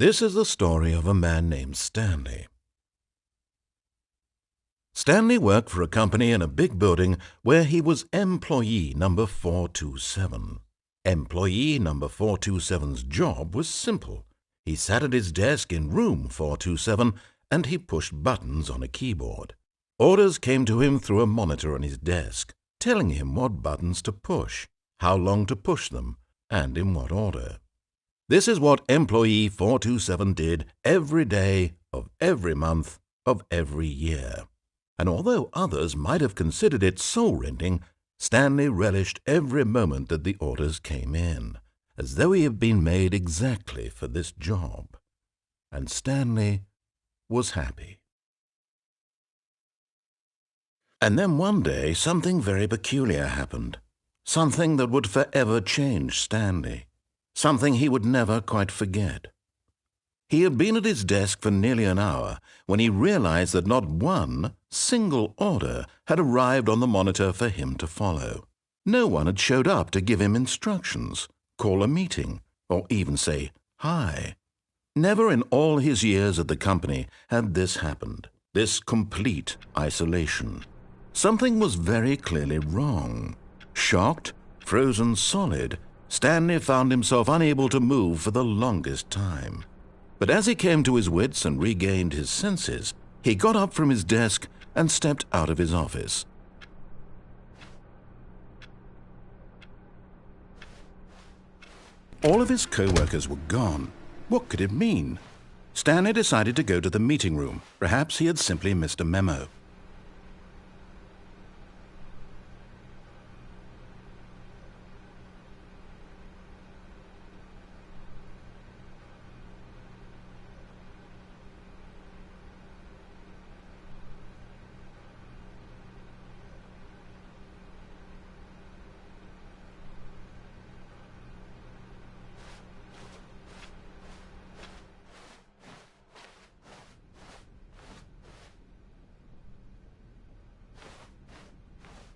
This is the story of a man named Stanley. Stanley worked for a company in a big building where he was employee number 427. Employee number 427's job was simple. He sat at his desk in room 427 and he pushed buttons on a keyboard. Orders came to him through a monitor on his desk, telling him what buttons to push, how long to push them, and in what order. This is what employee 427 did every day of every month of every year. And although others might have considered it soul-rending, Stanley relished every moment that the orders came in, as though he had been made exactly for this job. And Stanley was happy. And then one day something very peculiar happened, something that would forever change Stanley, something he would never quite forget. He had been at his desk for nearly an hour when he realized that not one single order had arrived on the monitor for him to follow. No one had showed up to give him instructions, call a meeting, or even say hi. Never in all his years at the company had this happened, this complete isolation. Something was very clearly wrong. Shocked, frozen solid, Stanley found himself unable to move for the longest time. But as he came to his wits and regained his senses, he got up from his desk and stepped out of his office. All of his co-workers were gone. What could it mean? Stanley decided to go to the meeting room. Perhaps he had simply missed a memo.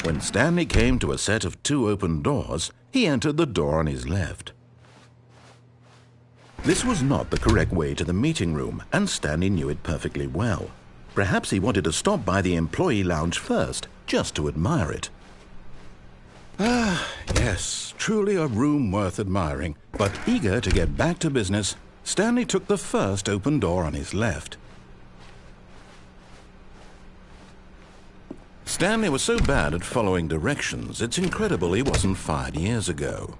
When Stanley came to a set of 2 open doors, he entered the door on his left. This was not the correct way to the meeting room, and Stanley knew it perfectly well. Perhaps he wanted to stop by the employee lounge first, just to admire it. Ah, yes, truly a room worth admiring. But eager to get back to business, Stanley took the first open door on his left. Stanley was so bad at following directions, it's incredible he wasn't fired years ago.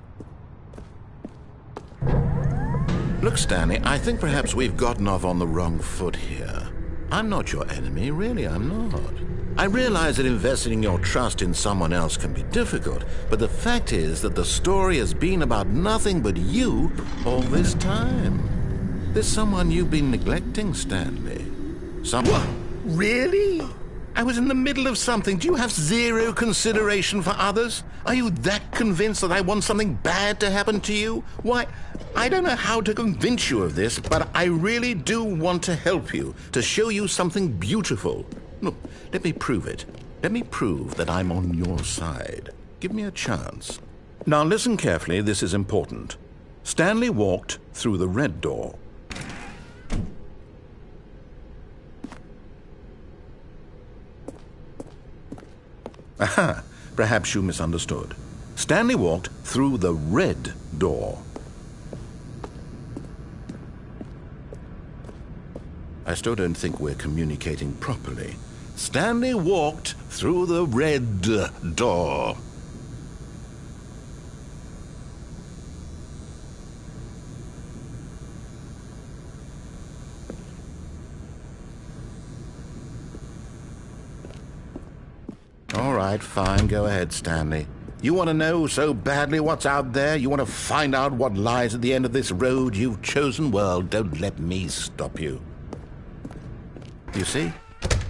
Look, Stanley, I think perhaps we've gotten off on the wrong foot here. I'm not your enemy, really, I'm not. I realize that investing your trust in someone else can be difficult, but the fact is that the story has been about nothing but you all this time. There's someone you've been neglecting, Stanley. Someone... What? Really? I was in the middle of something. Do you have zero consideration for others? Are you that convinced that I want something bad to happen to you? Why, I don't know how to convince you of this, but I really do want to help you, to show you something beautiful. Look, let me prove it. Let me prove that I'm on your side. Give me a chance. Now listen carefully, this is important. Stanley walked through the red door. Aha, perhaps you misunderstood. Stanley walked through the red door. I still don't think we're communicating properly. Stanley walked through the red door. All right, fine. Go ahead, Stanley. You want to know so badly what's out there? You want to find out what lies at the end of this road you've chosen? Well, don't let me stop you. You see?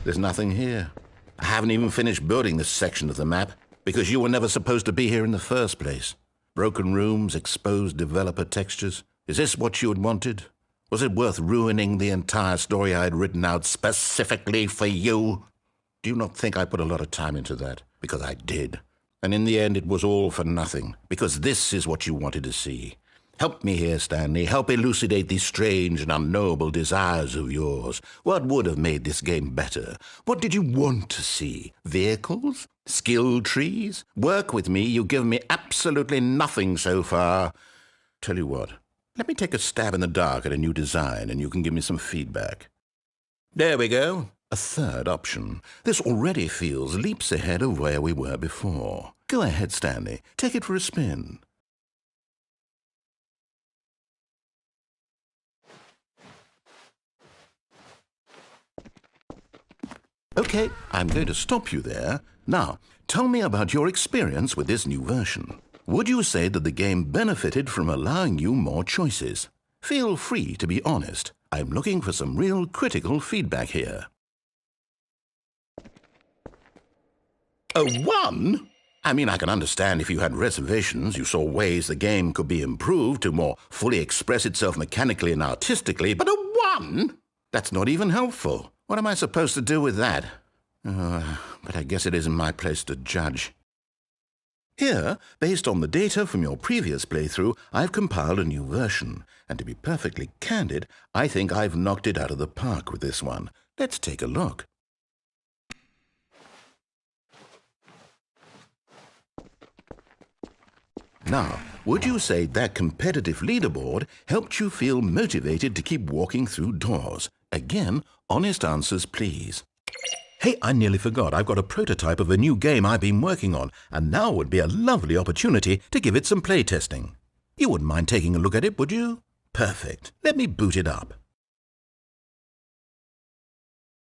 There's nothing here. I haven't even finished building this section of the map because you were never supposed to be here in the first place. Broken rooms, exposed developer textures. Is this what you had wanted? Was it worth ruining the entire story I had written out specifically for you? Do you not think I put a lot of time into that? Because I did. And in the end, it was all for nothing. Because this is what you wanted to see. Help me here, Stanley. Help elucidate these strange and unknowable desires of yours. What would have made this game better? What did you want to see? Vehicles? Skill trees? Work with me. You've given me absolutely nothing so far. Tell you what, let me take a stab in the dark at a new design and you can give me some feedback. There we go. A third option. This already feels leaps ahead of where we were before. Go ahead, Stanley. Take it for a spin. Okay, I'm going to stop you there. Now, tell me about your experience with this new version. Would you say that the game benefited from allowing you more choices? Feel free to be honest. I'm looking for some real critical feedback here. A 1? I mean, I can understand if you had reservations, you saw ways the game could be improved to more fully express itself mechanically and artistically, but a 1? That's not even helpful. What am I supposed to do with that? But I guess it isn't my place to judge. Here, based on the data from your previous playthrough, I've compiled a new version. And to be perfectly candid, I think I've knocked it out of the park with this one. Let's take a look. Now, would you say that competitive leaderboard helped you feel motivated to keep walking through doors? Again, honest answers, please. Hey, I nearly forgot. I've got a prototype of a new game I've been working on, and now would be a lovely opportunity to give it some playtesting. You wouldn't mind taking a look at it, would you? Perfect. Let me boot it up.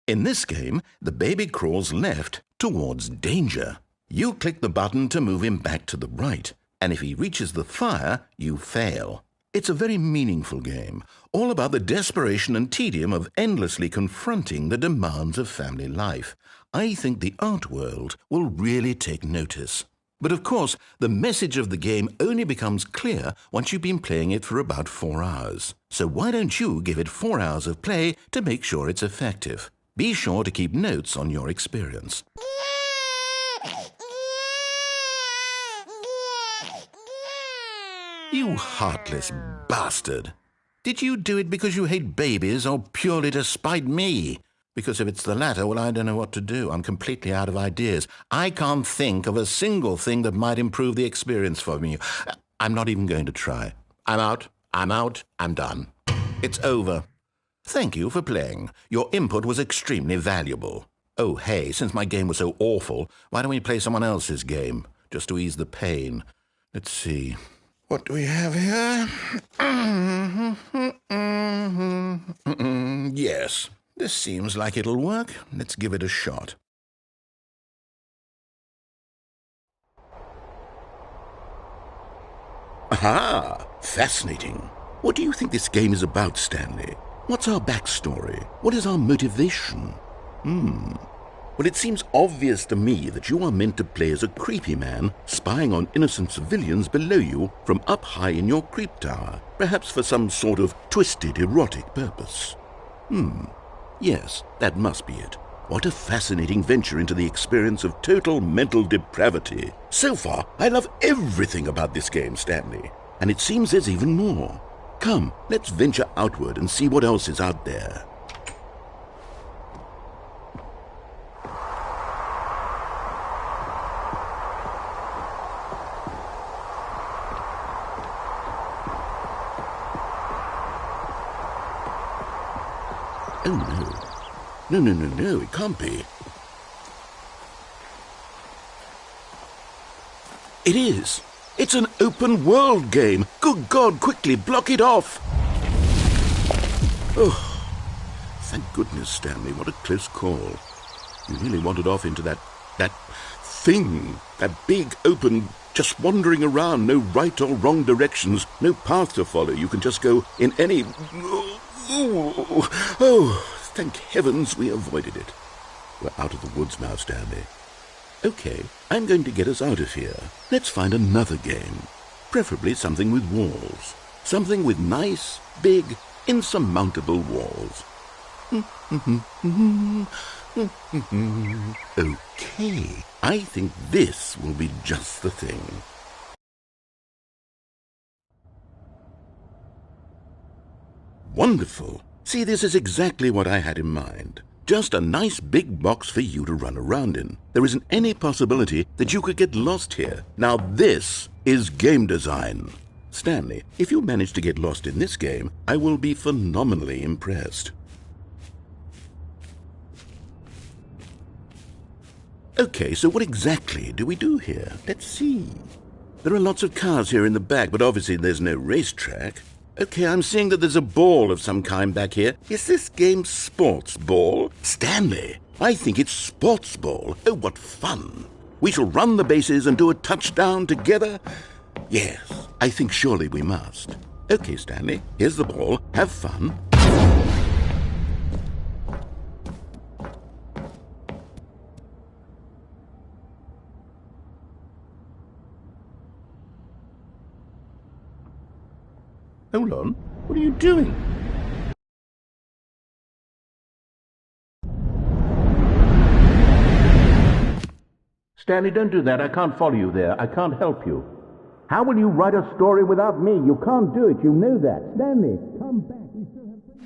In this game, the baby crawls left towards danger. You click the button to move him back to the right, and if he reaches the fire, you fail. It's a very meaningful game, all about the desperation and tedium of endlessly confronting the demands of family life. I think the art world will really take notice. But of course, the message of the game only becomes clear once you've been playing it for about 4 hours. So why don't you give it 4 hours of play to make sure it's effective? Be sure to keep notes on your experience. You heartless bastard. Did you do it because you hate babies or purely to spite me? Because if it's the latter, well, I don't know what to do. I'm completely out of ideas. I can't think of a single thing that might improve the experience for me. I'm not even going to try. I'm out. I'm done. It's over. Thank you for playing. Your input was extremely valuable. Oh, hey, since my game was so awful, why don't we play someone else's game, just to ease the pain? Let's see. What do we have here? Yes, this seems like it'll work. Let's give it a shot. Aha! Fascinating. What do you think this game is about, Stanley? What's our backstory? What is our motivation? Well, it seems obvious to me that you are meant to play as a creepy man spying on innocent civilians below you from up high in your creep tower, perhaps for some sort of twisted erotic purpose. Yes, that must be it. What a fascinating venture into the experience of total mental depravity. So far, I love everything about this game, Stanley. And it seems there's even more. Come, let's venture outward and see what else is out there. Oh, no. No, it can't be. It is. It's an open-world game. Good God, quickly, block it off. Oh, thank goodness, Stanley. What a close call. You really wandered off into that thing. That big, open, just wandering around. No right or wrong directions. No path to follow. You can just go in any... Oh, thank heavens we avoided it. We're out of the woods now, Stanley. Okay, I'm going to get us out of here. Let's find another game. Preferably something with walls. Something with nice, big, insurmountable walls. Okay, I think this will be just the thing. wonderful. See, this is exactly what I had in mind. Just a nice big box for you to run around in. There isn't any possibility that you could get lost here. Now this is game design. Stanley, if you manage to get lost in this game, I will be phenomenally impressed. Okay, so what exactly do we do here? Let's see. There are lots of cars here in the back, but obviously there's no racetrack. Okay, I'm seeing that there's a ball of some kind back here. Is this game sports ball? Stanley, I think it's sports ball. Oh, what fun. We shall run the bases and do a touchdown together. Yes, I think surely we must. Okay, Stanley, here's the ball. Have fun. Hold on. What are you doing? Stanley, don't do that. I can't follow you there. I can't help you. How will you write a story without me? You can't do it. You know that. Stanley, come back. We still have plenty.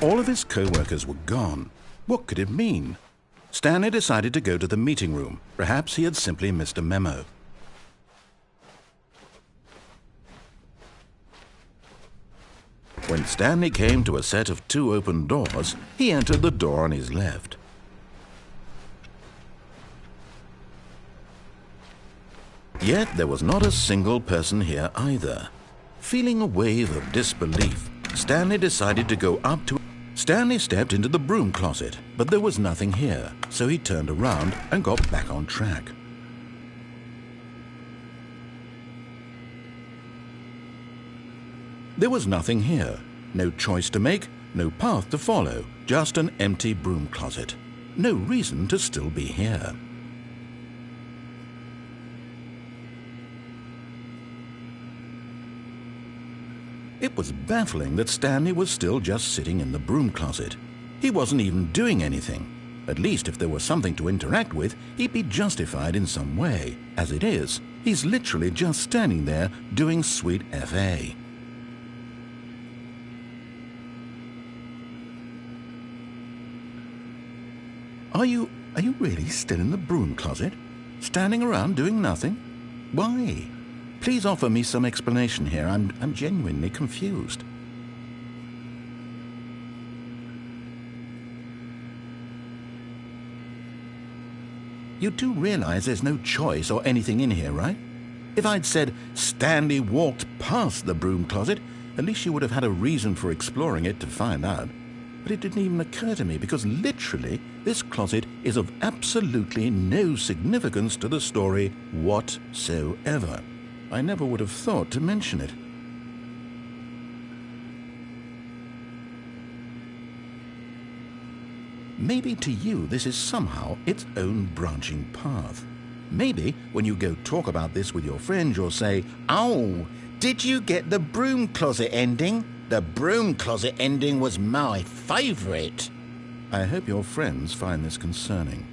All of his co-workers were gone. What could it mean? Stanley decided to go to the meeting room. Perhaps he had simply missed a memo. When Stanley came to a set of 2 open doors, he entered the door on his left. Yet there was not a single person here either. Feeling a wave of disbelief, Stanley decided to go up to... Stanley stepped into the broom closet, but there was nothing here, so he turned around and got back on track. There was nothing here. No choice to make, no path to follow, just an empty broom closet. No reason to still be here. It was baffling that Stanley was still just sitting in the broom closet. He wasn't even doing anything. At least if there was something to interact with, he'd be justified in some way. As it is, he's literally just standing there doing sweet FA. Are you really still in the broom closet? Standing around doing nothing? Why? Please offer me some explanation here. I'm genuinely confused. You do realize there's no choice or anything in here, right? If I'd said Stanley walked past the broom closet, at least you would have had a reason for exploring it to find out. But it didn't even occur to me because literally this closet is of absolutely no significance to the story whatsoever. I never would have thought to mention it. Maybe to you this is somehow its own branching path. Maybe when you go talk about this with your friends, you'll say, Oh, did you get the broom closet ending? The broom closet ending was my favourite. I hope your friends find this concerning.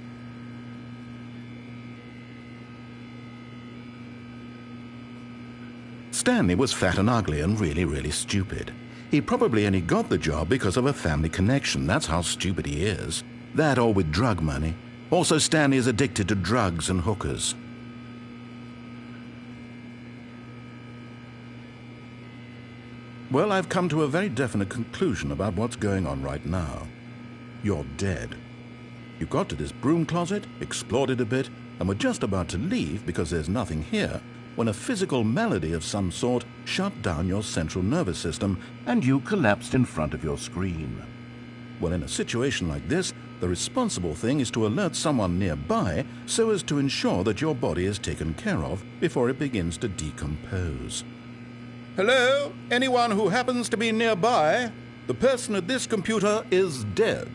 Stanley was fat and ugly and really, really stupid. He probably only got the job because of a family connection. That's how stupid he is. That or with drug money. Also, Stanley is addicted to drugs and hookers. Well, I've come to a very definite conclusion about what's going on right now. You're dead. You got to this broom closet, explored it a bit, and were just about to leave because there's nothing here, when a physical malady of some sort shut down your central nervous system and you collapsed in front of your screen. Well, in a situation like this, the responsible thing is to alert someone nearby so as to ensure that your body is taken care of before it begins to decompose. Hello? Anyone who happens to be nearby? The person at this computer is dead.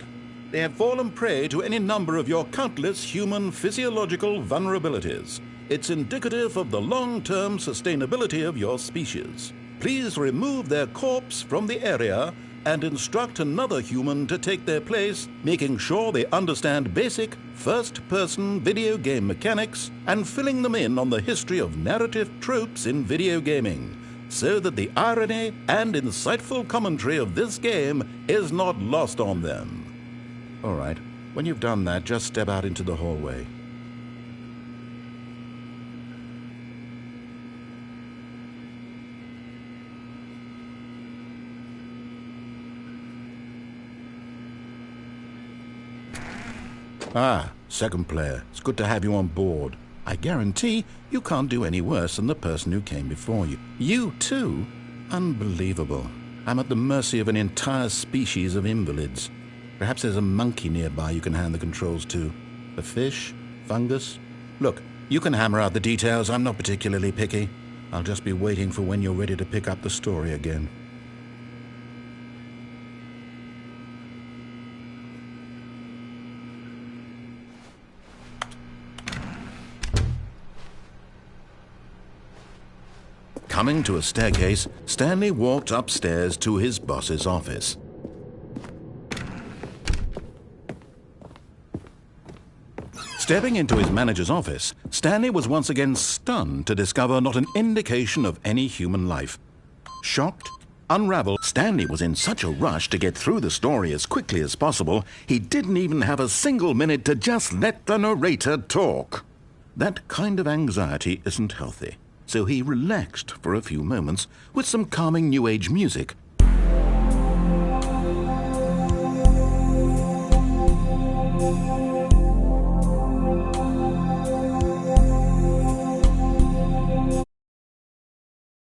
They have fallen prey to any number of your countless human physiological vulnerabilities. It's indicative of the long-term sustainability of your species. Please remove their corpse from the area and instruct another human to take their place, making sure they understand basic first-person video game mechanics and filling them in on the history of narrative tropes in video gaming, so that the irony and insightful commentary of this game is not lost on them. All right, when you've done that, just step out into the hallway. Ah, second player. It's good to have you on board. I guarantee you can't do any worse than the person who came before you. You too? Unbelievable. I'm at the mercy of an entire species of invalids. Perhaps there's a monkey nearby you can hand the controls to. A fish? Fungus? Look, you can hammer out the details. I'm not particularly picky. I'll just be waiting for when you're ready to pick up the story again. Coming to a staircase, Stanley walked upstairs to his boss's office. Stepping into his manager's office, Stanley was once again stunned to discover not an indication of any human life. Shocked, unraveled, Stanley was in such a rush to get through the story as quickly as possible, he didn't even have a single minute to just let the narrator talk. That kind of anxiety isn't healthy. So he relaxed for a few moments with some calming New Age music